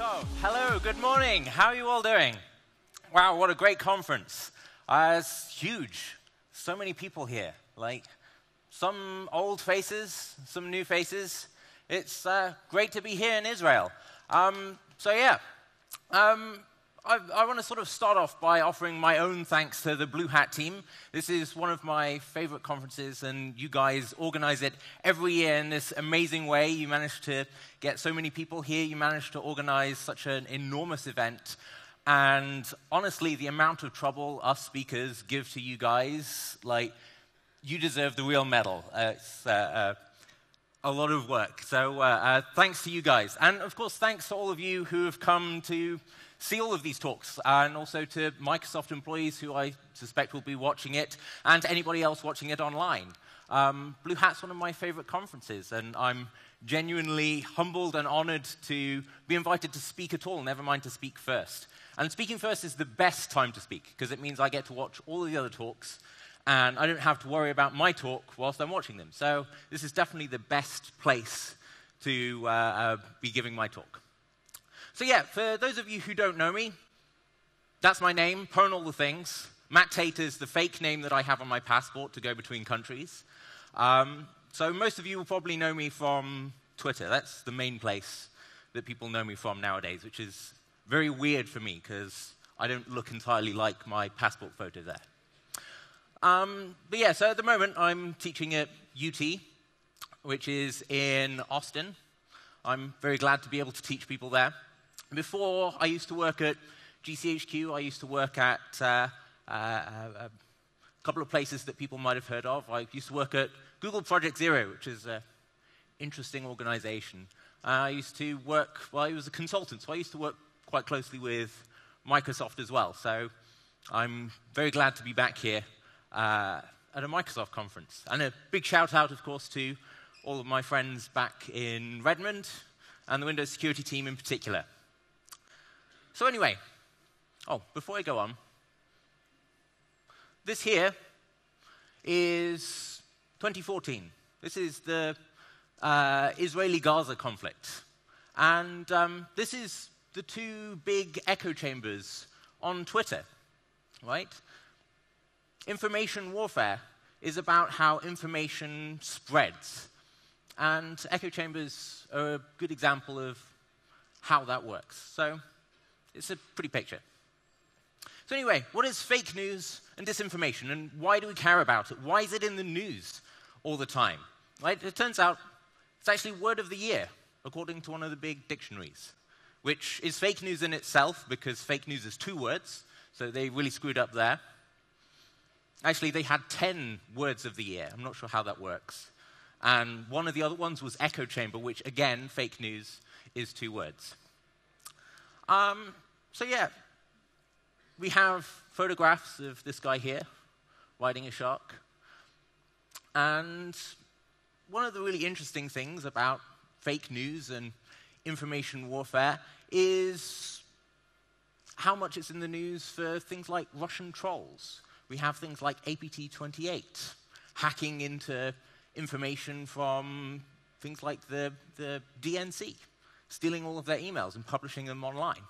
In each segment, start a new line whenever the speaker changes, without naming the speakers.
Oh, hello, good morning. How are you all doing? Wow, what a great conference. It's huge. So many people here. Like, some old faces, some new faces. It's great to be here in Israel. I want to sort of start off by offering my own thanks to the BlueHat team. This is one of my favorite conferences, and you guys organize it every year in this amazing way. You managed to get so many people here. You managed to organize such an enormous event. And honestly, the amount of trouble us speakers give to you guys, like, you deserve the real medal. It's a lot of work. So thanks to you guys. And of course, thanks to all of you who have come to see all of these talks, and also to Microsoft employees who I suspect will be watching it, and to anybody else watching it online. BlueHat's one of my favorite conferences, and I'm genuinely humbled and honored to be invited to speak at all, never mind to speak first. And speaking first is the best time to speak, because it means I get to watch all of the other talks, and I don't have to worry about my talk whilst I'm watching them. So this is definitely the best place to be giving my talk. So yeah, for those of you who don't know me, that's my name, Pwn all the things. Matt Tait is the fake name that I have on my passport to go between countries. So most of you will probably know me from Twitter. That's the main place that people know me from nowadays, which is very weird for me because I don't look entirely like my passport photo there. But yeah, so at the moment I'm teaching at UT, which is in Austin. I'm very glad to be able to teach people there. Before, I used to work at GCHQ. I used to work at a couple of places that people might have heard of. I used to work at Google Project Zero, which is an interesting organization. I used to work, well, I was a consultant, so I used to work quite closely with Microsoft as well. So I'm very glad to be back here at a Microsoft conference. And a big shout out, of course, to all of my friends back in Redmond, and the Windows security team in particular. So anyway, before I go on, this here is 2014. This is the Israeli-Gaza conflict. And this is the two big echo chambers on Twitter, right? Information warfare is about how information spreads. And echo chambers are a good example of how that works. So it's a pretty picture. So anyway, what is fake news and disinformation, and why do we care about it? Why is it in the news all the time? Right? It turns out it's actually word of the year, according to one of the big dictionaries, which is fake news in itself, because fake news is 2 words, so they really screwed up there. Actually, they had 10 words of the year. I'm not sure how that works. And one of the other ones was echo chamber, which, again, fake news is 2 words. So yeah, we have photographs of this guy here riding a shark. And one of the really interesting things about fake news and information warfare is how much it's in the news for things like Russian trolls. We have things like APT28, hacking into information from things like the DNC, stealing all of their emails and publishing them online.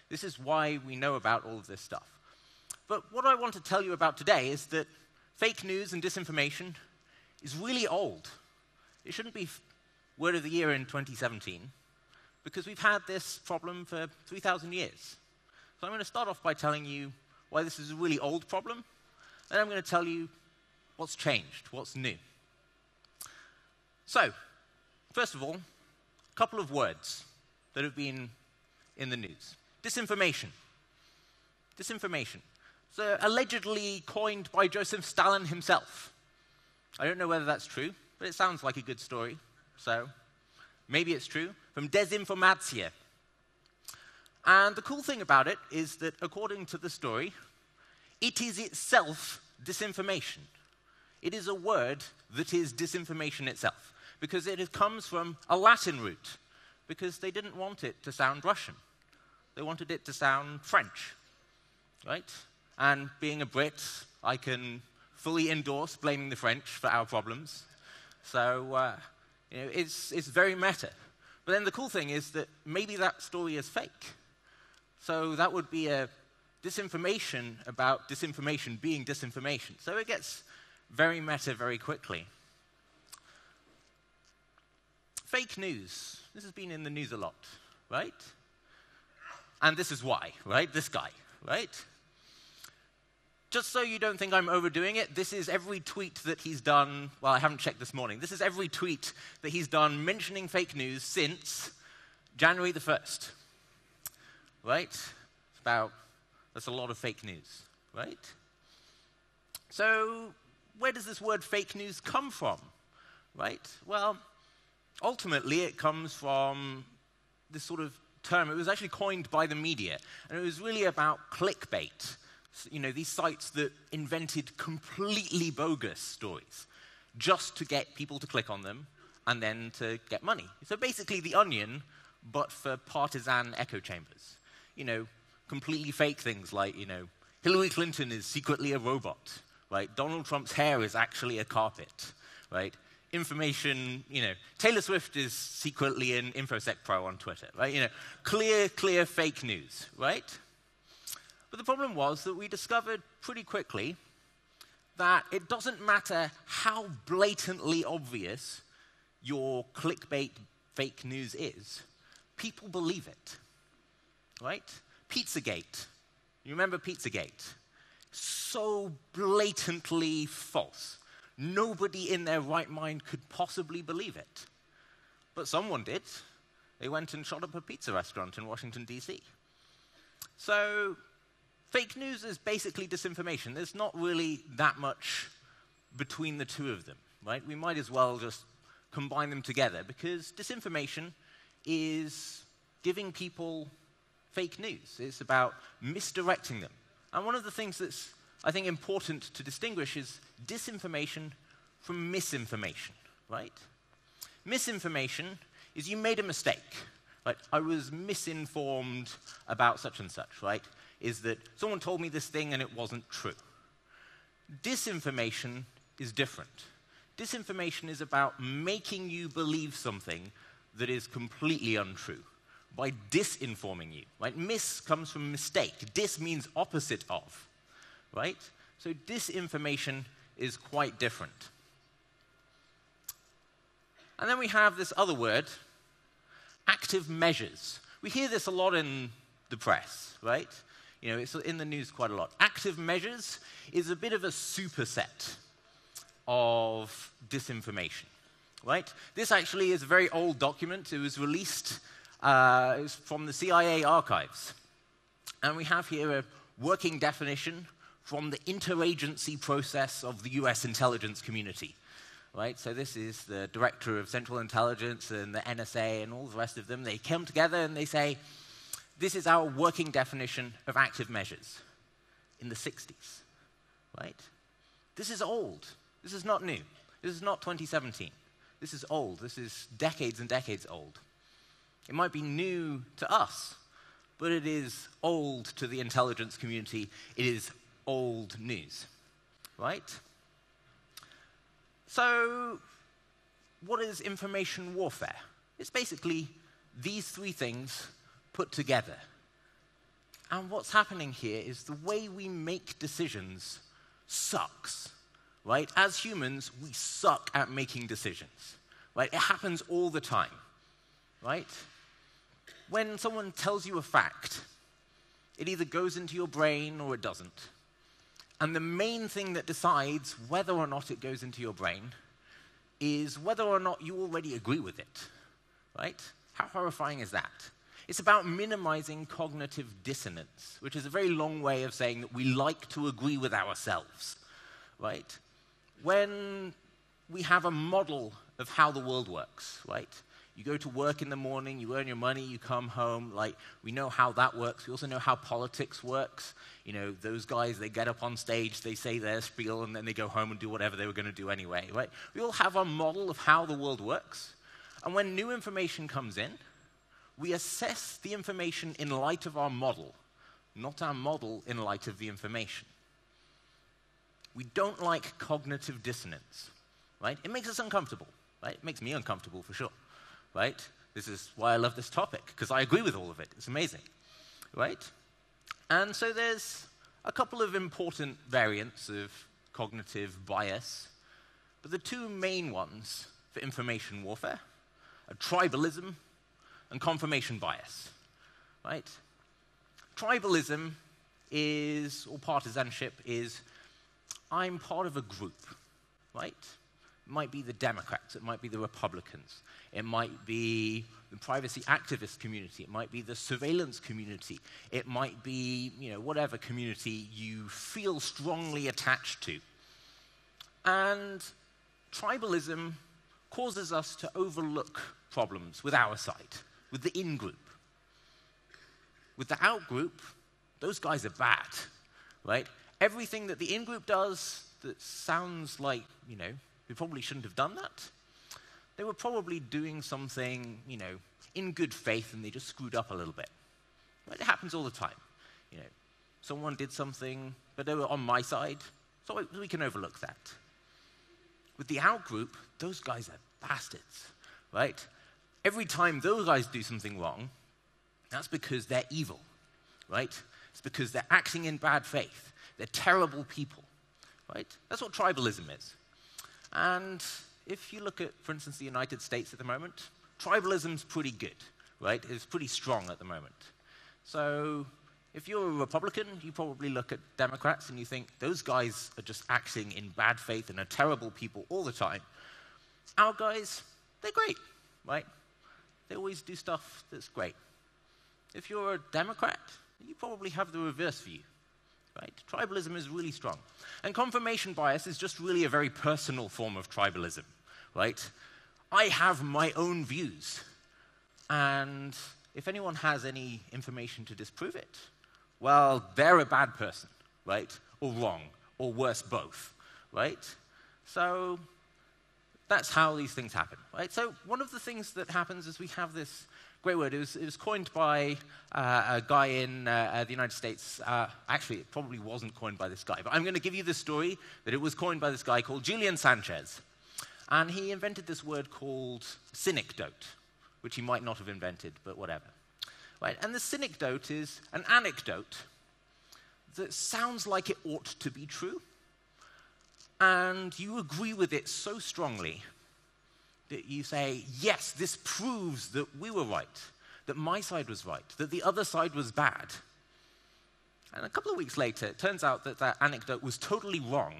This is why we know about all of this stuff. But what I want to tell you about today is that fake news and disinformation is really old. It shouldn't be word of the year in 2017, because we've had this problem for 3,000 years. So I'm going to start off by telling you why this is a really old problem, then I'm going to tell you what's changed, what's new. So, first of all, a couple of words that have been in the news. Disinformation. Disinformation. So, allegedly coined by Joseph Stalin himself. I don't know whether that's true, but it sounds like a good story. So, maybe it's true. From desinformatia. And the cool thing about it is that, according to the story, it is itself disinformation. It is a word that is disinformation itself, because it comes from a Latin root, because they didn't want it to sound Russian. They wanted it to sound French, right? And being a Brit, I can fully endorse blaming the French for our problems. So, it's very meta. But then the cool thing is that maybe that story is fake. So that would be a disinformation about disinformation being disinformation. So it gets very meta very quickly. Fake news. This has been in the news a lot, right? And this is why, right? This guy, right? Just so you don't think I'm overdoing it, this is every tweet that he's done. Well, I haven't checked this morning. This is every tweet that he's done mentioning fake news since January the 1st, right? That's a lot of fake news, right? So where does this word fake news come from, right? Well, ultimately it comes from this sort of term. It was actually coined by the media, and it was really about clickbait. You know, these sites that invented completely bogus stories just to get people to click on them and then to get money. So basically The Onion, but for partisan echo chambers. You know, completely fake things like, you know, Hillary Clinton is secretly a robot, right? Donald Trump's hair is actually a carpet, right? Information, you know, Taylor Swift is secretly an InfoSec pro on Twitter, right? You know, clear fake news, right? But the problem was that we discovered pretty quickly that it doesn't matter how blatantly obvious your clickbait fake news is, people believe it, right? Pizzagate. You remember Pizzagate? So blatantly false. Nobody in their right mind could possibly believe it. But someone did. They went and shot up a pizza restaurant in Washington, D.C. So fake news is basically disinformation. There's not really that much between the two of them, right? We might as well just combine them together, because disinformation is giving people fake news. It's about misdirecting them. And one of the things that's, I think, important to distinguish is disinformation from misinformation, right? Misinformation is you made a mistake. Like, I was misinformed about such and such, right? Is that someone told me this thing and it wasn't true. Disinformation is different. Disinformation is about making you believe something that is completely untrue by disinforming you, right? Mis comes from mistake. Dis means opposite of, right? So disinformation is quite different. And then we have this other word, active measures. We hear this a lot in the press, right? You know, it's in the news quite a lot. Active measures is a bit of a superset of disinformation, right? This actually is a very old document. It was released it was from the CIA archives. And we have here a working definition from the interagency process of the US intelligence community, right? So this is the Director of Central Intelligence and the NSA and all the rest of them. They come together and they say, this is our working definition of active measures in the 60s, right? This is old. This is not new. This is not 2017. This is old. This is decades and decades old. It might be new to us, but it is old to the intelligence community. It is old news, right? So what is information warfare? It's basically these three things put together. And what's happening here is the way we make decisions sucks, right? As humans, we suck at making decisions, right? It happens all the time, right? When someone tells you a fact, it either goes into your brain or it doesn't. And the main thing that decides whether or not it goes into your brain is whether or not you already agree with it, right? How horrifying is that? It's about minimizing cognitive dissonance, which is a very long way of saying that we like to agree with ourselves, right? When we have a model of how the world works, right? You go to work in the morning, you earn your money, you come home, like, we know how that works. We also know how politics works. You know, those guys, they get up on stage, they say their spiel, and then they go home and do whatever they were going to do anyway, right? We all have a model of how the world works. And when new information comes in, we assess the information in light of our model, not our model in light of the information. We don't like cognitive dissonance, right? It makes us uncomfortable, right? It makes me uncomfortable for sure, right? This is why I love this topic, because I agree with all of it. It's amazing, right? And so there's a couple of important variants of cognitive bias, but the two main ones for information warfare are tribalism and confirmation bias, right? Tribalism is, or partisanship is, I'm part of a group, right? It might be the Democrats, it might be the Republicans, it might be the privacy activist community, it might be the surveillance community, it might be, whatever community you feel strongly attached to. And tribalism causes us to overlook problems with our side, with the in-group. With the out-group, those guys are bad, right? Everything that the in-group does that sounds like, we probably shouldn't have done that, they were probably doing something, in good faith, and they just screwed up a little bit. Right? It happens all the time. Someone did something, but they were on my side, so we can overlook that. With the out-group, those guys are bastards, right? Every time those guys do something wrong, that's because they're evil, right? It's because they're acting in bad faith. They're terrible people, right? That's what tribalism is. And if you look at, for instance, the United States at the moment, tribalism's pretty good, right? It's pretty strong at the moment. So if you're a Republican, you probably look at Democrats and you think, those guys are just acting in bad faith and are terrible people all the time. Our guys, they're great, right? They always do stuff that's great. If you're a Democrat, you probably have the reverse view, right? Tribalism is really strong. And confirmation bias is just really a very personal form of tribalism, right? I have my own views, and if anyone has any information to disprove it, well, they're a bad person, right? Or wrong, or worse, both, right? So that's how these things happen, right? So one of the things that happens is we have this great word. It was coined by a guy in the United States. Actually, it probably wasn't coined by this guy, but I'm going to give you the story that it was coined by this guy called Julian Sanchez. And he invented this word called synecdoche, which he might not have invented, but whatever. Right? And the synecdoche is an anecdote that sounds like it ought to be true, and you agree with it so strongly that you say, yes, this proves that we were right, that my side was right, that the other side was bad. And a couple of weeks later, it turns out that that anecdote was totally wrong,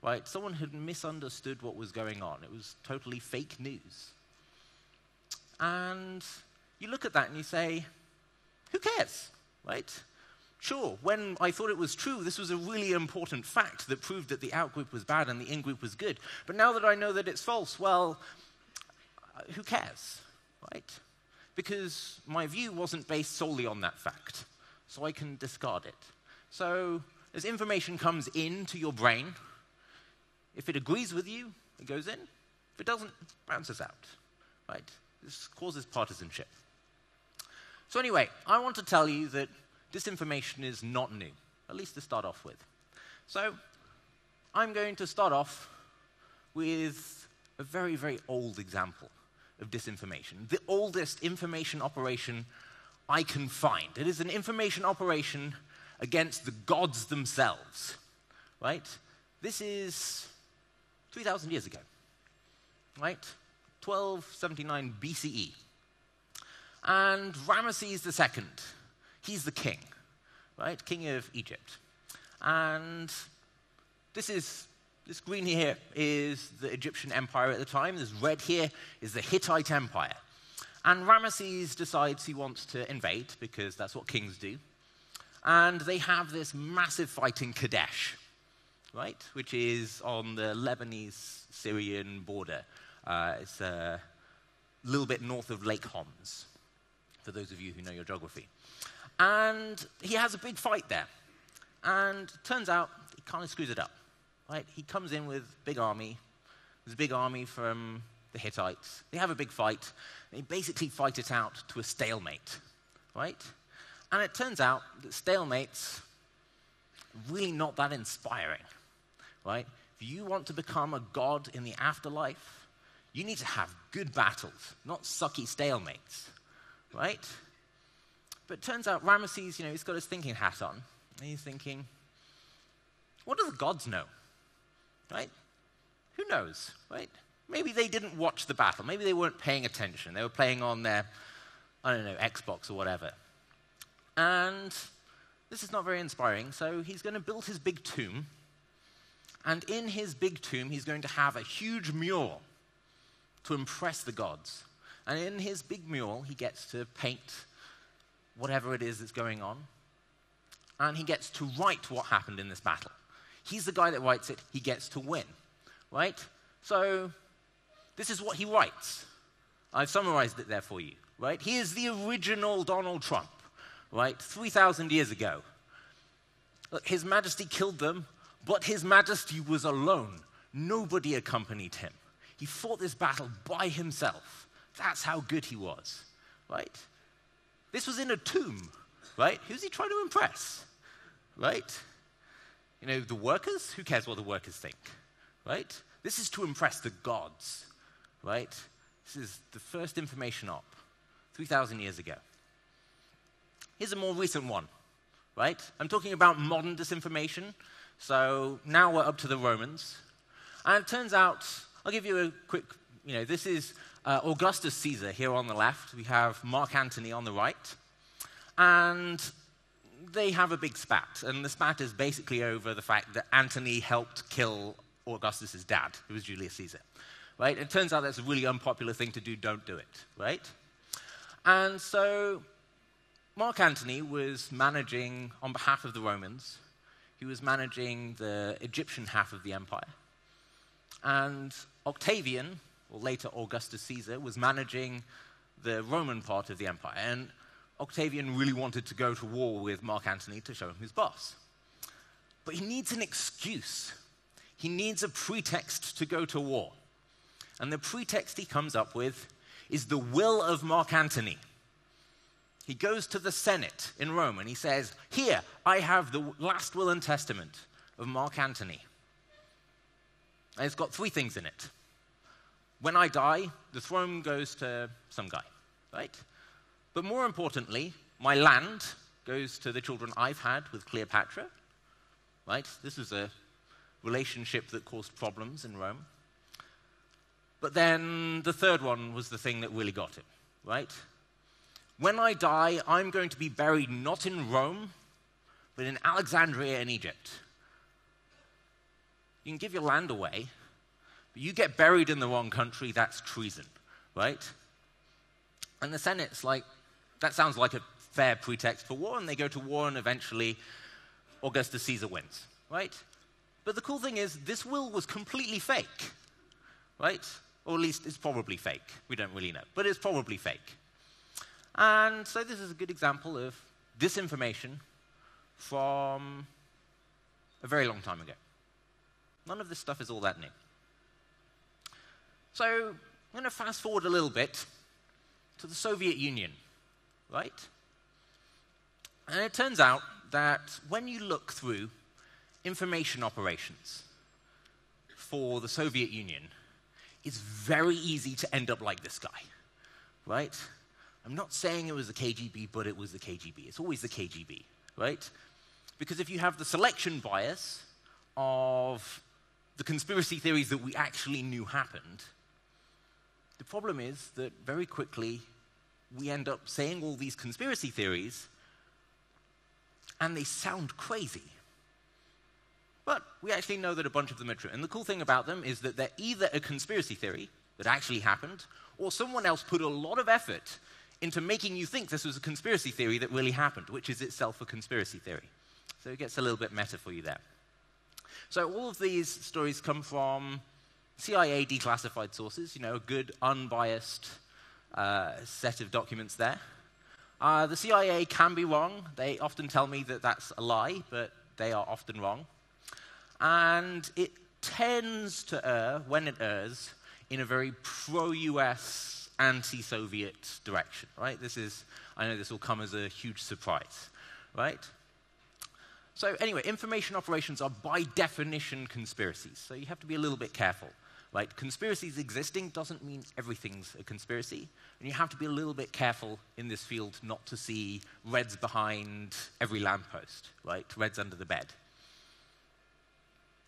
right? Someone had misunderstood what was going on. It was totally fake news. And you look at that and you say, who cares, right? Sure, when I thought it was true, this was a really important fact that proved that the out-group was bad and the in-group was good. But now that I know that it's false, well, who cares, right? Because my view wasn't based solely on that fact, so I can discard it. So as information comes into your brain, if it agrees with you, it goes in. If it doesn't, it bounces out, right? This causes partisanship. So anyway, I want to tell you that disinformation is not new, at least to start off with. So I'm going to start off with a very, very old example of disinformation, the oldest information operation I can find. It is an information operation against the gods themselves, right? This is 3,000 years ago, right? 1279 BCE. And Ramesses II, he's the king, right? King of Egypt. And this green here is the Egyptian empire at the time. This red here is the Hittite empire. And Ramesses decides he wants to invade, because that's what kings do. And they have this massive fight in Kadesh, right? Which is on the Lebanese-Syrian border. It's a little bit north of Lake Homs, for those of you who know your geography. And he has a big fight there. And it turns out he kind of screws it up, right? He comes in with a big army. There's a big army from the Hittites. They have a big fight. They basically fight it out to a stalemate, right? And it turns out that stalemates are really not that inspiring, right? If you want to become a god in the afterlife, You need to have good battles, not sucky stalemates, right? But it turns out Ramesses, he's got his thinking hat on, and he's thinking, what do the gods know, right? Who knows, right? Maybe they didn't watch the battle. Maybe they weren't paying attention. They were playing on their, Xbox or whatever. And this is not very inspiring, so he's going to build his big tomb. And in his big tomb, he's going to have a huge mural to impress the gods. And in his big mural, he gets to paint whatever it is that's going on. And he gets to write what happened in this battle. He's the guy that writes it. He gets to win, right? So this is what he writes. I've summarized it there for you, right? He is the original Donald Trump, right? 3,000 years ago. Look, His Majesty killed them, but His Majesty was alone. Nobody accompanied him. He fought this battle by himself. That's how good he was, right? This was in a tomb, right? Who's he trying to impress, right? The workers? Who cares what the workers think, right? This is to impress the gods, right? This is the first information op, 3,000 years ago. Here's a more recent one, right? I'm talking about modern disinformation. So now we're up to the Romans. And it turns out, I'll give you a quick, this is Augustus Caesar here on the left. We have Mark Antony on the right. And they have a big spat. And the spat is basically over the fact that Antony helped kill Augustus' dad, who was Julius Caesar. Right? It turns out that's a really unpopular thing to do. Don't do it. Right? And so Mark Antony was managing, on behalf of the Romans, he was managing the Egyptian half of the empire. And Octavian, or later Augustus Caesar, was managing the Roman part of the empire. And Octavian really wanted to go to war with Mark Antony to show him who's boss. But he needs an excuse. He needs a pretext to go to war. And the pretext he comes up with is the will of Mark Antony. He goes to the Senate in Rome and he says, here, I have the last will and testament of Mark Antony. And it's got 3 things in it. When I die, the throne goes to some guy, right? But more importantly, my land goes to the children I've had with Cleopatra, right? This is a relationship that caused problems in Rome. But then the third one was the thing that really got it, right? When I die, I'm going to be buried not in Rome, but in Alexandria in Egypt. You can give your land away, but you get buried in the wrong country, that's treason, right? And the Senate's like, that sounds like a fair pretext for war, and they go to war, and eventually Augustus Caesar wins, right? But the cool thing is, this will was completely fake, right? Or at least it's probably fake. We don't really know, but it's probably fake. And so this is a good example of disinformation from a very long time ago. None of this stuff is all that new. So I'm going to fast forward a little bit to the Soviet Union, right? And it turns out that when you look through information operations for the Soviet Union, it's very easy to end up like this guy, right? I'm not saying it was the KGB, but it was the KGB. It's always the KGB, right? Because if you have the selection bias of the conspiracy theories that we actually knew happened, the problem is that very quickly we end up saying all these conspiracy theories and they sound crazy. But we actually know that a bunch of them are true. And the cool thing about them is that they're either a conspiracy theory that actually happened, or someone else put a lot of effort into making you think this was a conspiracy theory that really happened, which is itself a conspiracy theory. So it gets a little bit meta for you there. So all of these stories come from CIA declassified sources, a good, unbiased set of documents there. The CIA can be wrong. They often tell me that that's a lie, but they are often wrong. And it tends to err, when it errs, in a very pro-US, anti-Soviet direction, right? I know this will come as a huge surprise, right? So anyway, information operations are by definition conspiracies, so you have to be a little bit careful, Right? Conspiracies existing doesn't mean everything's a conspiracy, and you have to be a little bit careful in this field not to see reds behind every lamppost, right? Reds under the bed.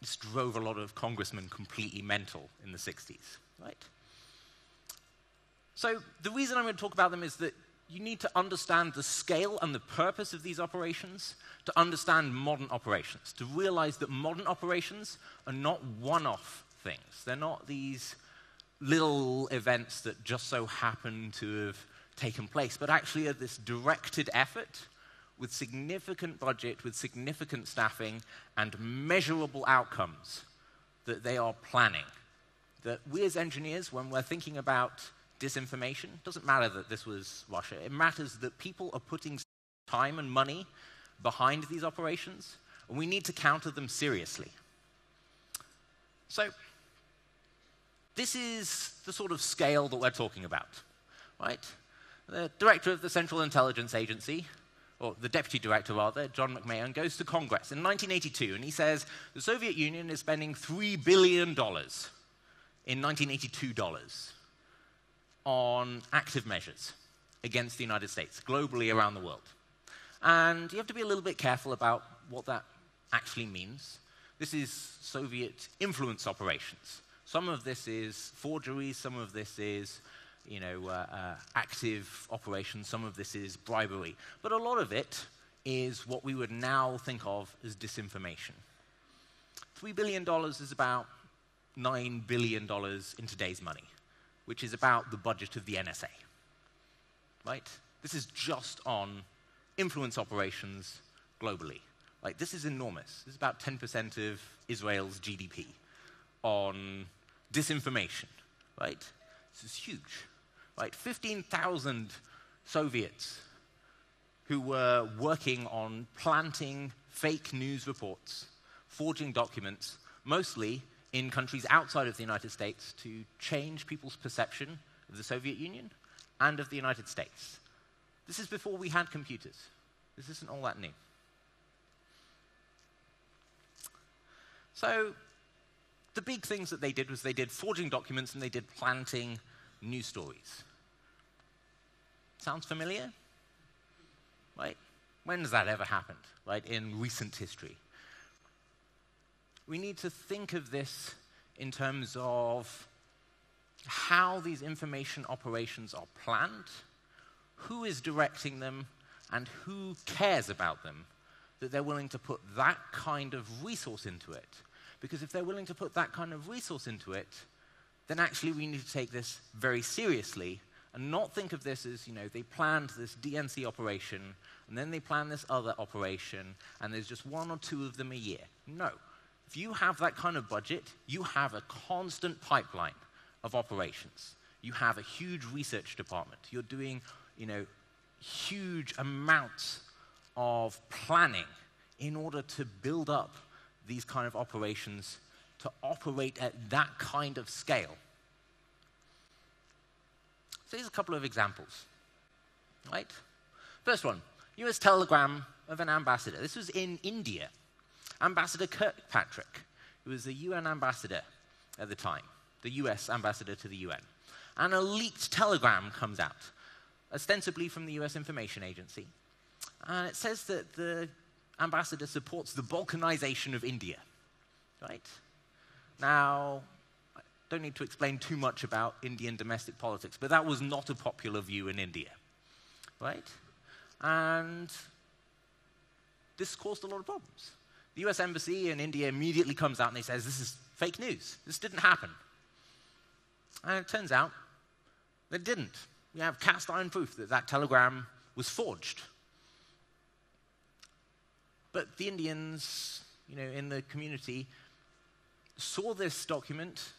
This drove a lot of congressmen completely mental in the 60s, right? So the reason I'm going to talk about them is that you need to understand the scale and the purpose of these operations to understand modern operations, to realize that modern operations are not one-off things. They're not these little events that just so happen to have taken place, but actually are this directed effort with significant budget, with significant staffing, and measurable outcomes that they are planning. That we as engineers, when we're thinking about disinformation, it doesn't matter that this was Russia. It matters that people are putting time and money behind these operations, and we need to counter them seriously. So this is the sort of scale that we're talking about, right? The director of the Central Intelligence Agency, or the deputy director rather, John McMahon, goes to Congress in 1982, and he says the Soviet Union is spending $3 billion in 1982 dollars on active measures against the United States, globally around the world. And you have to be a little bit careful about what that actually means. This is Soviet influence operations. Some of this is forgery, some of this is active operations, some of this is bribery. But a lot of it is what we would now think of as disinformation. $3 billion is about $9 billion in today's money, which is about the budget of the NSA, right? This is just on influence operations globally. Like, this is enormous. This is about 10% of Israel's GDP on disinformation, right? This is huge, right? 15,000 Soviets who were working on planting fake news reports, forging documents, mostly in countries outside of the United States to change people's perception of the Soviet Union and of the United States. This is before we had computers. This isn't all that new. So the big things that they did was they did forging documents and they did planting news stories. Sounds familiar? Right? When has that ever happened, right, in recent history? We need to think of this in terms of how these information operations are planned, who is directing them, and who cares about them, that they're willing to put that kind of resource into it. Because if they're willing to put that kind of resource into it, then actually we need to take this very seriously and not think of this as, they planned this DNC operation, and then they planned this other operation, and there's just one or two of them a year. No. If you have that kind of budget, you have a constant pipeline of operations. You have a huge research department. You're doing, huge amounts of planning in order to build up these kind of operations to operate at that kind of scale. So here's a couple of examples, right? First one, US telegram of an ambassador. This was in India. Ambassador Kirkpatrick, who was the UN ambassador at the time, the US ambassador to the UN. And a leaked telegram comes out, ostensibly from the US Information Agency. And it says that the ambassador supports the balkanization of India, right? Now, I don't need to explain too much about Indian domestic politics, but that was not a popular view in India, right? And this caused a lot of problems. The US Embassy in India immediately comes out and they says, this is fake news. This didn't happen. And it turns out that it didn't. We have cast iron proof that that telegram was forged. But the Indians, in the community saw this document.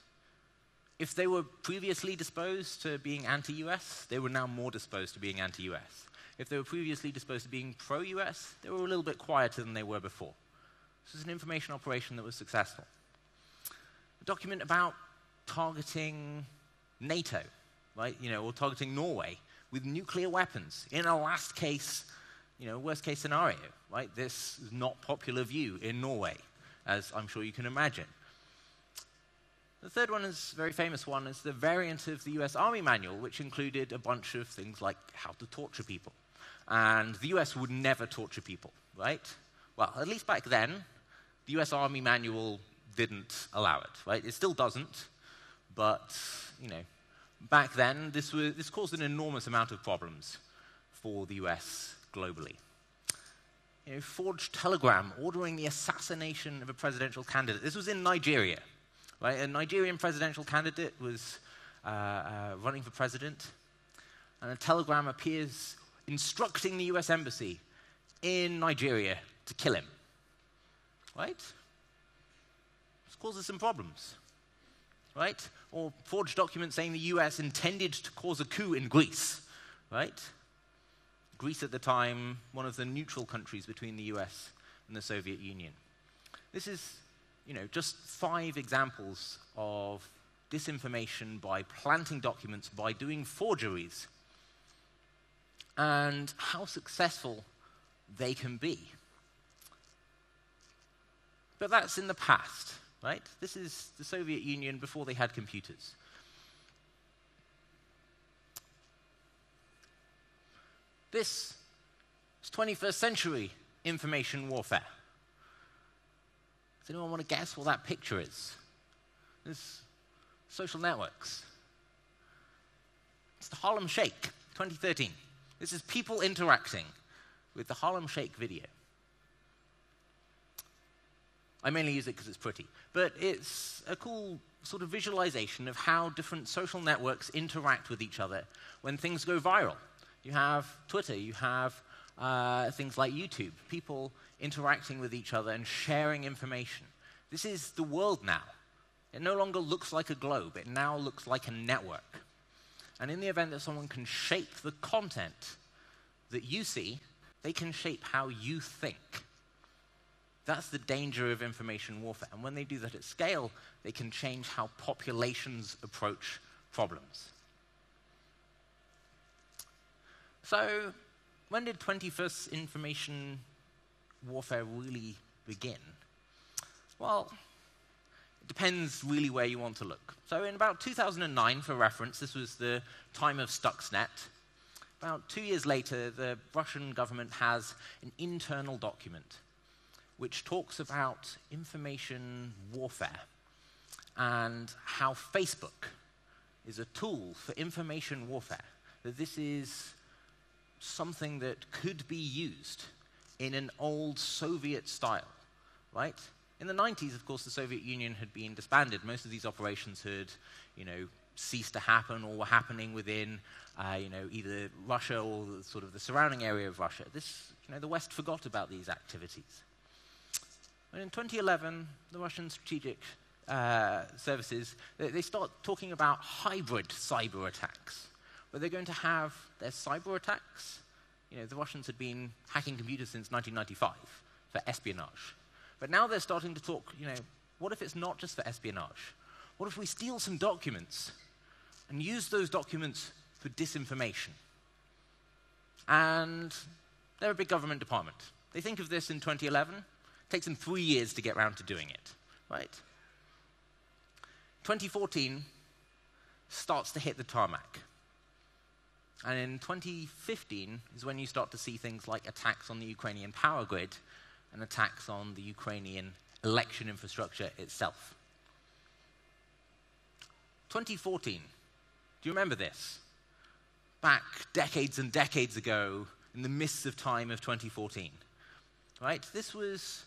If they were previously disposed to being anti-US, they were now more disposed to being anti-US. If they were previously disposed to being pro-US, they were a little bit quieter than they were before. This was an information operation that was successful. A document about targeting NATO, right? Or targeting Norway with nuclear weapons in a worst case scenario, right? This is not popular view in Norway, as I'm sure you can imagine. The third one is a very famous one. It's the variant of the US Army manual, which included a bunch of things like how to torture people. And the US would never torture people, right? Well, at least back then, the US Army manual didn't allow it, right? It still doesn't, but, back then, this caused an enormous amount of problems for the US globally. Forged telegram ordering the assassination of a presidential candidate. This was in Nigeria, right? A Nigerian presidential candidate was running for president, and a telegram appears instructing the US Embassy in Nigeria to kill him, right? This causes some problems, right? Or forged documents saying the US intended to cause a coup in Greece, right? Greece at the time, one of the neutral countries between the US and the Soviet Union. This is, just 5 examples of disinformation by planting documents, by doing forgeries, and how successful they can be. But that's in the past, right? This is the Soviet Union before they had computers. This is 21st century information warfare. Does anyone want to guess what that picture is? This social networks. It's the Harlem Shake, 2013. This is people interacting with the Harlem Shake video. I mainly use it because it's pretty, but it's a cool sort of visualization of how different social networks interact with each other when things go viral. You have Twitter, you have things like YouTube, people interacting with each other and sharing information. This is the world now. It no longer looks like a globe, it now looks like a network. And in the event that someone can shape the content that you see, they can shape how you think. That's the danger of information warfare. And when they do that at scale, they can change how populations approach problems. So, when did 21st information warfare really begin? Well, it depends really where you want to look. So in about 2009, for reference, this was the time of Stuxnet. About 2 years later, the Russian government has an internal document which talks about information warfare and how Facebook is a tool for information warfare. That this is something that could be used in an old Soviet style, right? In the 90s, of course, the Soviet Union had been disbanded. Most of these operations had, ceased to happen or were happening within, either Russia or sort of the surrounding area of Russia. The West forgot about these activities. And in 2011, the Russian strategic services, they start talking about hybrid cyber attacks, where they're going to have their cyber attacks. The Russians had been hacking computers since 1995 for espionage. But now they're starting to talk, what if it's not just for espionage? What if we steal some documents and use those documents for disinformation? And they're a big government department. They think of this in 2011. It takes them 3 years to get around to doing it, right? 2014 starts to hit the tarmac. And in 2015 is when you start to see things like attacks on the Ukrainian power grid and attacks on the Ukrainian election infrastructure itself. 2014, do you remember this? Back decades and decades ago, in the mists of time of 2014, right? This was,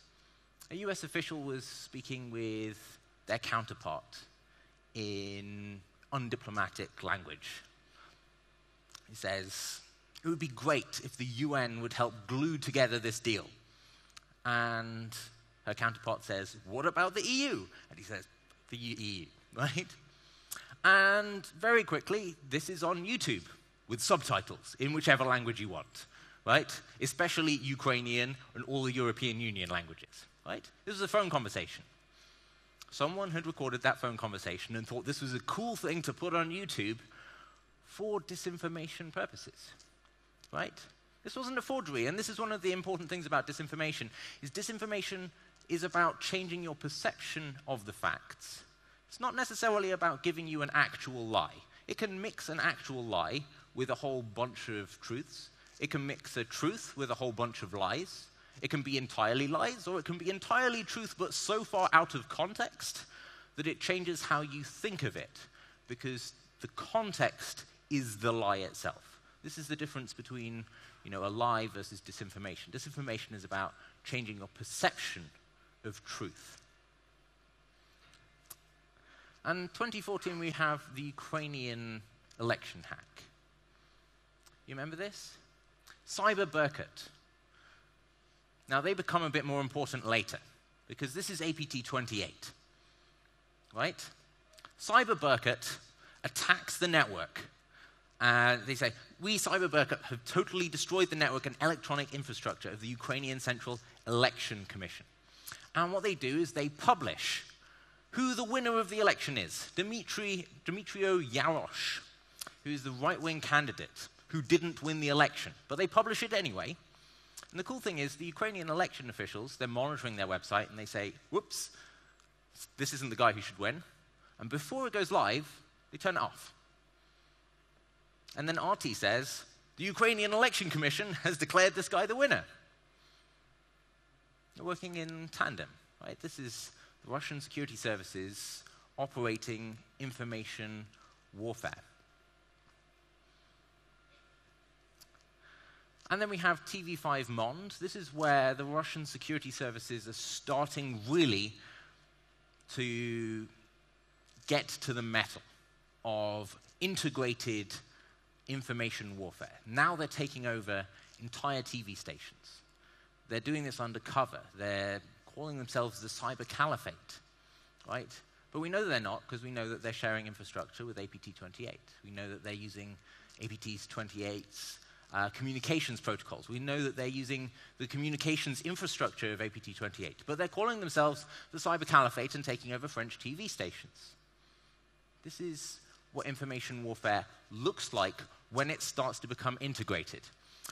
a US official was speaking with their counterpart in undiplomatic language. He says, it would be great if the UN would help glue together this deal. And her counterpart says, what about the EU? And he says, the EU, right? And very quickly, this is on YouTube with subtitles in whichever language you want, right? Especially Ukrainian and all the European Union languages, right? This was a phone conversation. Someone had recorded that phone conversation and thought this was a cool thing to put on YouTube for disinformation purposes, right? This wasn't a forgery, and this is one of the important things about disinformation, is disinformation is about changing your perception of the facts It's not necessarily about giving you an actual lie. It can mix an actual lie with a whole bunch of truths. It can mix a truth with a whole bunch of lies. It can be entirely lies, or it can be entirely truth, but so far out of context that it changes how you think of it, because the context is the lie itself. This is the difference between, a lie versus disinformation. Disinformation is about changing your perception of truth. And 2014, we have the Ukrainian election hack. You remember this? Cyber Berkut. Now, they become a bit more important later, because this is APT 28, right? Cyber Berkut attacks the network. They say, we, Cyber Berkut, have totally destroyed the network and electronic infrastructure of the Ukrainian Central Election Commission. And what they do is they publish who the winner of the election is, Dmytro Yarosh, who's the right-wing candidate who didn't win the election. But they publish it anyway. And the cool thing is, the Ukrainian election officials, they're monitoring their website, and they say, whoops, this isn't the guy who should win. And before it goes live, they turn it off. And then RT says, the Ukrainian Election Commission has declared this guy the winner. They're working in tandem, right? This is the Russian security services operating information warfare. And then we have TV5 Mond. This is where the Russian security services are starting really to get to the metal of integrated information warfare. Now they're taking over entire TV stations. They're doing this undercover. They're calling themselves the Cyber Caliphate, right? But we know that they're not, because we know that they're sharing infrastructure with APT 28. We know that they're using APT 28's communications protocols. We know that they're using the communications infrastructure of APT 28. But they're calling themselves the Cyber Caliphate and taking over French TV stations. This is what information warfare looks like when it starts to become integrated.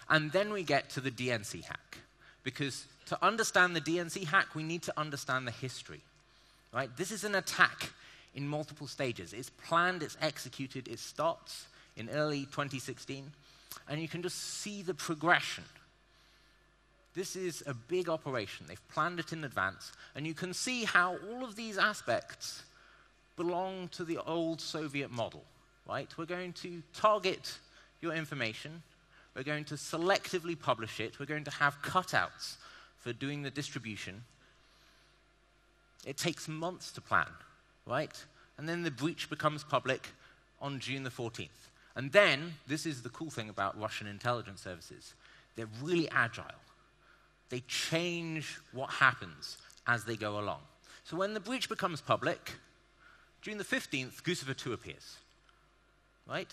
And then we get to the DNC hack. Because to understand the DNC hack, we need to understand the history. Right? This is an attack in multiple stages. It's planned, it's executed, it starts in early 2016, and you can just see the progression. This is a big operation. They've planned it in advance, and you can see how all of these aspects belong to the old Soviet model, right? We're going to target your information. We're going to selectively publish it. We're going to have cutouts for doing the distribution. It takes months to plan, right? And then the breach becomes public on June the 14th. And then, this is the cool thing about Russian intelligence services. They're really agile. They change what happens as they go along. So when the breach becomes public, June the 15th, Gusev 2 appears, right?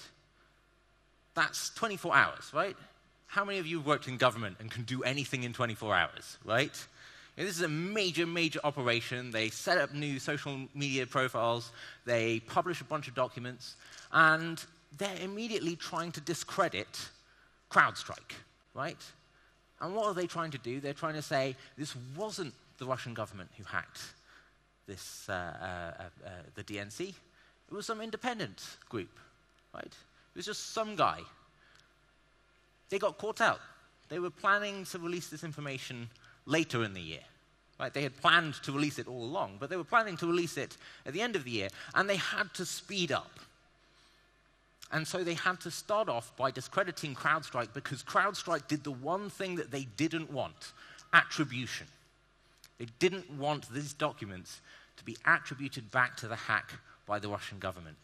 That's 24 hours, right? How many of you have worked in government and can do anything in 24 hours, right? This is a major, major operation. They set up new social media profiles. They publish a bunch of documents. And they're immediately trying to discredit CrowdStrike, right? And what are they trying to do? They're trying to say, this wasn't the Russian government who hacked this, the DNC. It was some independent group, right? It was just some guy. They got caught out. They were planning to release this information later in the year. Right? They had planned to release it all along, but they were planning to release it at the end of the year, and they had to speed up. And so they had to start off by discrediting CrowdStrike, because CrowdStrike did the one thing that they didn't want: attribution. They didn't want these documents to be attributed back to the hack by the Russian government.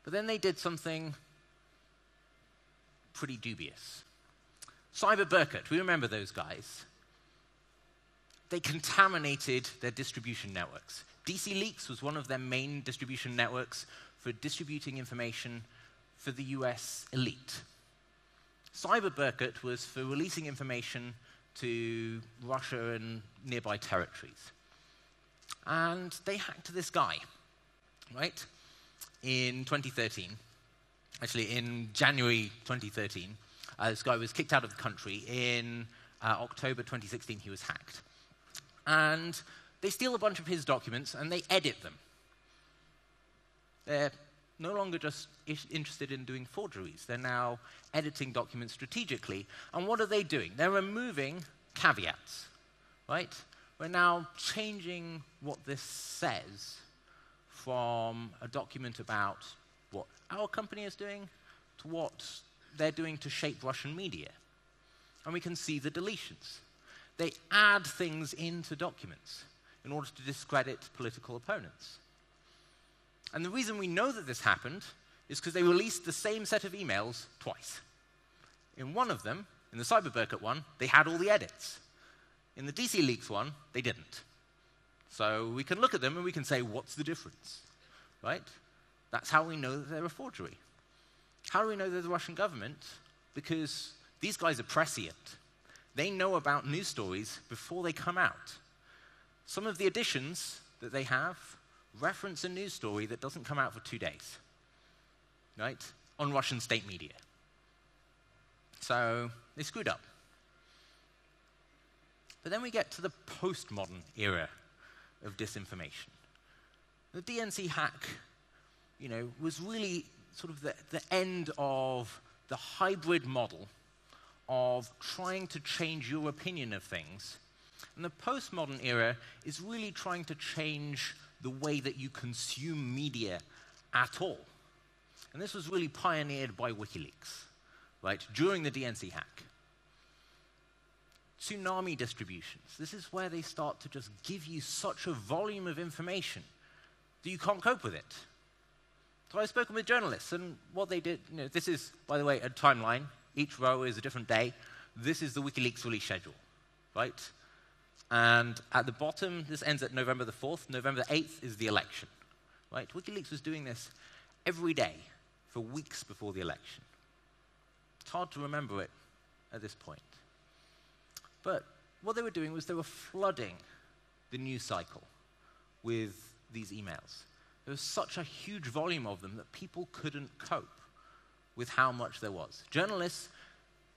But then they did something pretty dubious. Cyber Berkut, we remember those guys. They contaminated their distribution networks. DC Leaks was one of their main distribution networks for distributing information for the US elite. Cyber Berkut was for releasing information to Russia and nearby territories. And they hacked this guy, right? In 2013, actually in January 2013, this guy was kicked out of the country. In October 2016, he was hacked. And they steal a bunch of his documents and they edit them. They're no longer just interested in doing forgeries. They're now editing documents strategically. And what are they doing? They're removing caveats, right? We're now changing what this says from a document about what our company is doing to what they're doing to shape Russian media. And we can see the deletions. They add things into documents in order to discredit political opponents. And the reason we know that this happened is because they released the same set of emails twice. In one of them, in the CyberBurket one, they had all the edits. In the DC Leaks one, they didn't. So we can look at them and we can say, what's the difference? Right? That's how we know that they're a forgery. How do we know they're the Russian government? Because these guys are prescient. They know about news stories before they come out. Some of the editions that they have reference a news story that doesn't come out for 2 days, right, on Russian state media. So they screwed up. But then we get to the postmodern era of disinformation. The DNC hack, was really sort of the end of the hybrid model of trying to change your opinion of things. And the postmodern era is really trying to change the way that you consume media at all. And this was really pioneered by WikiLeaks, right, during the DNC hack. Tsunami distributions. This is where they start to just give you such a volume of information that you can't cope with it. So I've spoken with journalists, and what they did, this is, by the way, a timeline. Each row is a different day. This is the WikiLeaks release schedule, right? And at the bottom, this ends at November the 4th. November the 8th is the election, right? WikiLeaks was doing this every day for weeks before the election. It's hard to remember it at this point. But what they were doing was they were flooding the news cycle with these emails. There was such a huge volume of them that people couldn't cope with how much there was. Journalists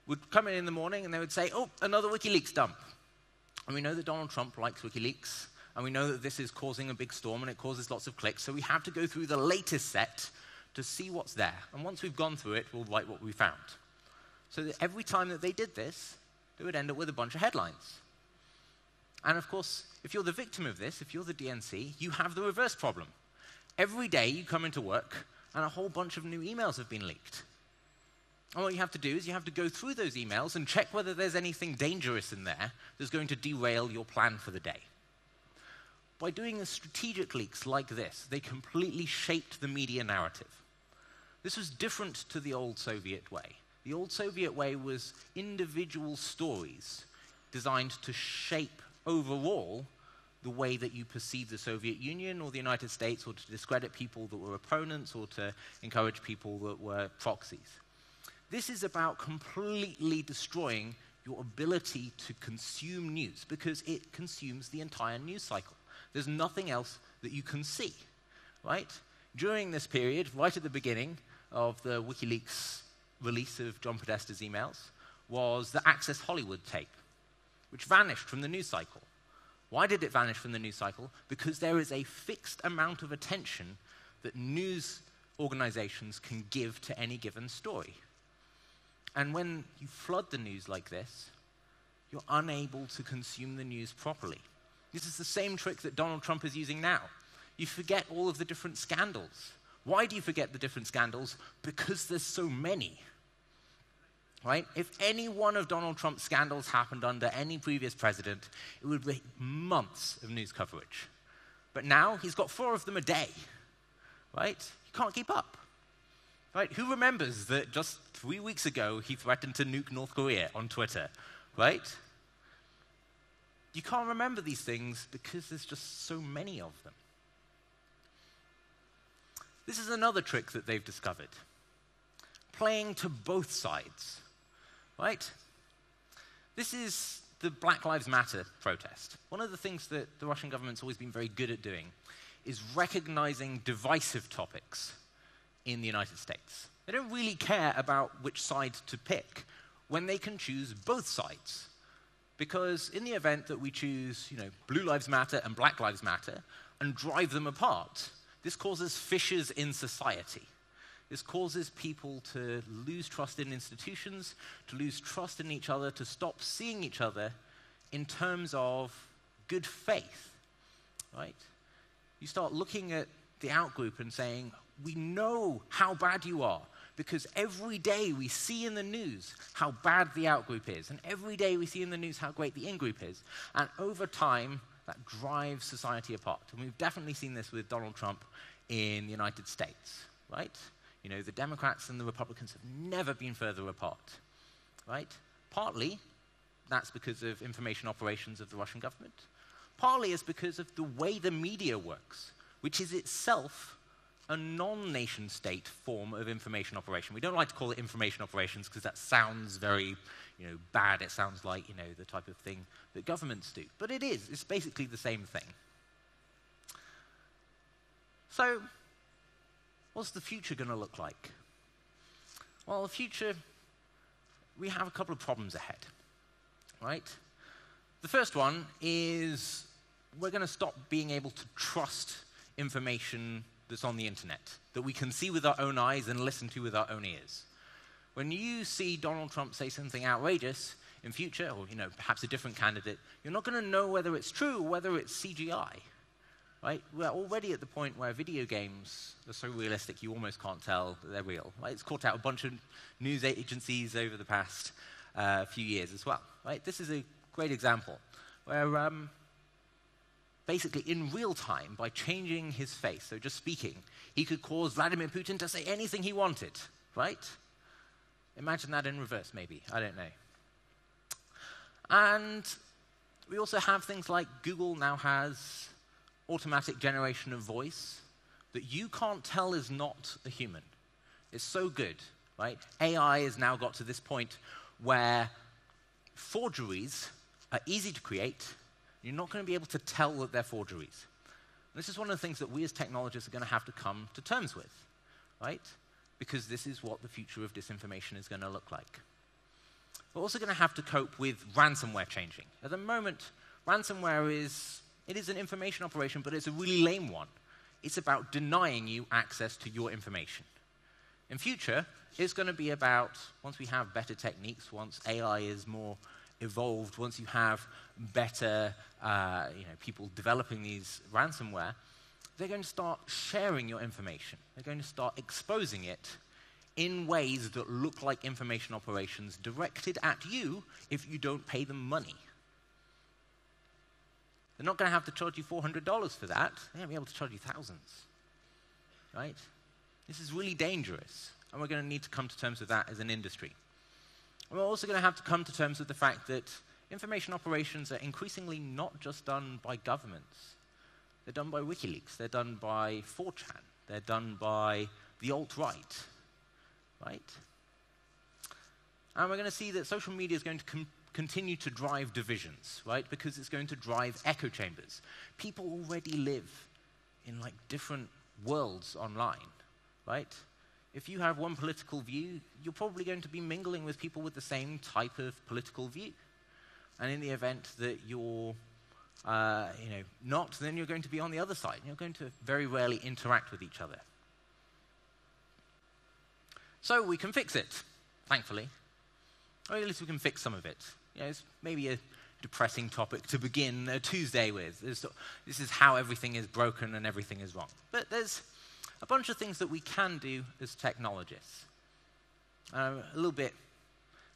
would come in the morning and they would say, oh, another WikiLeaks dump. And we know that Donald Trump likes WikiLeaks, and we know that this is causing a big storm and it causes lots of clicks, so we have to go through the latest set to see what's there. And once we've gone through it, we'll write what we found. So that every time that they did this, they would end up with a bunch of headlines. And of course, if you're the victim of this, if you're the DNC, you have the reverse problem. Every day you come into work and a whole bunch of new emails have been leaked. And what you have to do is you have to go through those emails and check whether there's anything dangerous in there that's going to derail your plan for the day. By doing the strategic leaks like this, they completely shaped the media narrative. This was different to the old Soviet way. The old Soviet way was individual stories designed to shape overall the way that you perceive the Soviet Union or the United States, or to discredit people that were opponents, or to encourage people that were proxies. This is about completely destroying your ability to consume news, because it consumes the entire news cycle. There's nothing else that you can see, right? During this period, right at the beginning of the WikiLeaks release of John Podesta's emails, was the Access Hollywood tape, which vanished from the news cycle. Why did it vanish from the news cycle? Because there is a fixed amount of attention that news organizations can give to any given story. And when you flood the news like this, you're unable to consume the news properly. This is the same trick that Donald Trump is using now. You forget all of the different scandals. Why do you forget the different scandals? Because there's so many. Right? If any one of Donald Trump's scandals happened under any previous president, it would be months of news coverage. But now he's got 4 of them a day. Right? You can't keep up. Right? Who remembers that just 3 weeks ago he threatened to nuke North Korea on Twitter? Right? You can't remember these things because there's just so many of them. This is another trick that they've discovered. Playing to both sides. Right? This is the Black Lives Matter protest. One of the things that the Russian government's always been very good at doing is recognizing divisive topics in the United States. They don't really care about which side to pick when they can choose both sides, Because in the event that we choose, Blue Lives Matter and Black Lives Matter and drive them apart, this causes fissures in society. This causes people to lose trust in institutions, to lose trust in each other, to stop seeing each other in terms of good faith, right? You start looking at the outgroup and saying, we know how bad you are, because every day we see in the news how bad the outgroup is, and every day we see in the news how great the in-group is. And over time, that drives society apart. And we've definitely seen this with Donald Trump in the United States, right? The Democrats and the Republicans have never been further apart, right? Partly, that's because of information operations of the Russian government. Partly is because of the way the media works, which is itself a non-nation state form of information operation. We don't like to call it information operations because that sounds very, bad. It sounds like, the type of thing that governments do. But it is. It's basically the same thing. So, what's the future going to look like? Well, the future, we have a couple of problems ahead, right? The first one is we're going to stop being able to trust information that's on the internet, that we can see with our own eyes and listen to with our own ears. When you see Donald Trump say something outrageous in future, or perhaps a different candidate, you're not going to know whether it's true or whether it's CGI, right? We're already at the point where video games are so realistic you almost can't tell that they're real, right? It's caught out a bunch of news agencies over the past few years as well, right? This is a great example where basically in real time, by changing his face, so just speaking, he could cause Vladimir Putin to say anything he wanted, right? Imagine that in reverse, maybe. I don't know. And we also have things like Google now has automatic generation of voice that you can't tell is not a human. It's so good, right? AI has now got to this point where forgeries are easy to create. You're not going to be able to tell that they're forgeries. This is one of the things that we as technologists are going to have to come to terms with, right? Because this is what the future of disinformation is going to look like. We're also going to have to cope with ransomware changing. At the moment, ransomware is an information operation, but it's a really lame one. It's about denying you access to your information. In future, it's going to be about, once we have better techniques, once AI is more evolved, once you have better people developing these ransomware, they're going to start sharing your information. They're going to start exposing it in ways that look like information operations directed at you if you don't pay them money. They're not going to have to charge you $400 for that. They're going to be able to charge you thousands, right? This is really dangerous, and we're going to need to come to terms with that as an industry. And we're also going to have to come to terms with the fact that information operations are increasingly not just done by governments. They're done by WikiLeaks. They're done by 4chan. They're done by the alt-right, right? And we're going to see that social media is going to continue to drive divisions, right? Because it's going to drive echo chambers. People already live in different worlds online, right? If you have one political view, you're probably going to be mingling with people with the same type of political view. And in the event that you're not, then you're going to be on the other side. You're going to very rarely interact with each other. So we can fix it, thankfully. Or at least we can fix some of it. It's maybe a depressing topic to begin a Tuesday with. This is how everything is broken and everything is wrong. But there's a bunch of things that we can do as technologists. A little bit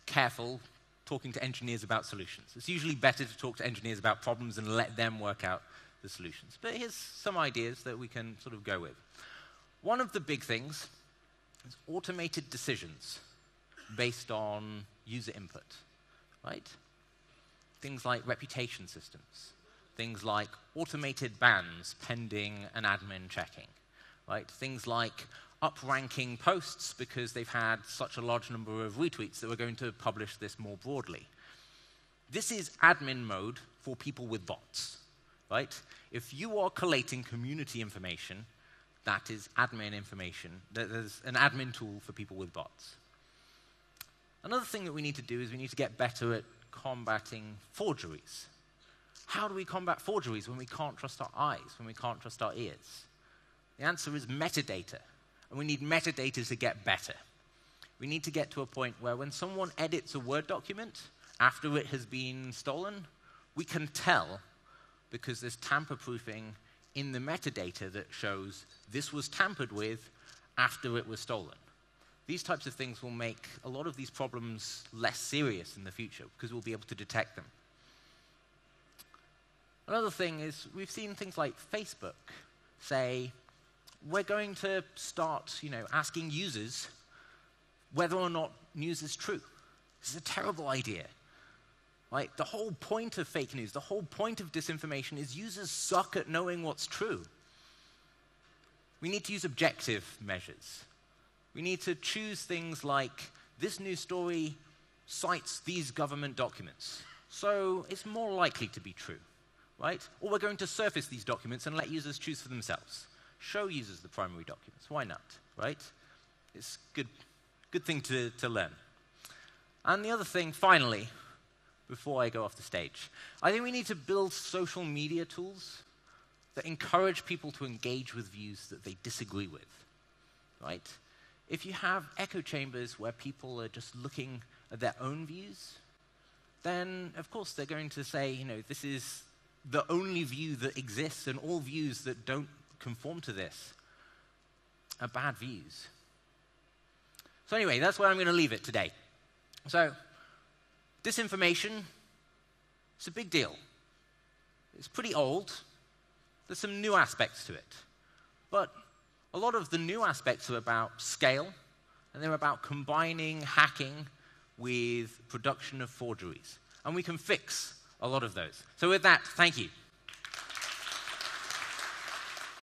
careful talking to engineers about solutions. It's usually better to talk to engineers about problems and let them work out the solutions. But here's some ideas that we can sort of go with. One of the big things is automated decisions based on user input, right? Things like reputation systems, things like automated bans pending an admin checking, right? Things like up-ranking posts because they've had such a large number of retweets that we're going to publish this more broadly. This is admin mode for people with bots, right? If you are collating community information, that is admin information. There's an admin tool for people with bots. Another thing that we need to do is we need to get better at combating forgeries. How do we combat forgeries when we can't trust our eyes, when we can't trust our ears? The answer is metadata, and we need metadata to get better. We need to get to a point where when someone edits a Word document after it has been stolen, we can tell because there's tamper-proofing in the metadata that shows this was tampered with after it was stolen. These types of things will make a lot of these problems less serious in the future because we'll be able to detect them. Another thing is we've seen things like Facebook say, we're going to start asking users whether or not news is true. This is a terrible idea. Right? The whole point of fake news, the whole point of disinformation is users suck at knowing what's true. We need to use objective measures. We need to choose things like, this news story cites these government documents, so it's more likely to be true, right? Or we're going to surface these documents and let users choose for themselves. Show users the primary documents. Why not, right? It's a good thing to learn. And the other thing, finally, before I go off the stage, I think we need to build social media tools that encourage people to engage with views that they disagree with, right? If you have echo chambers where people are just looking at their own views, then, of course, they're going to say, this is the only view that exists, and all views that don't conform to this are bad views. So anyway, that's where I'm going to leave it today. So, disinformation, it's a big deal. It's pretty old. There's some new aspects to it. But a lot of the new aspects are about scale, and they're about combining hacking with production of forgeries. And we can fix a lot of those. So with that, thank you.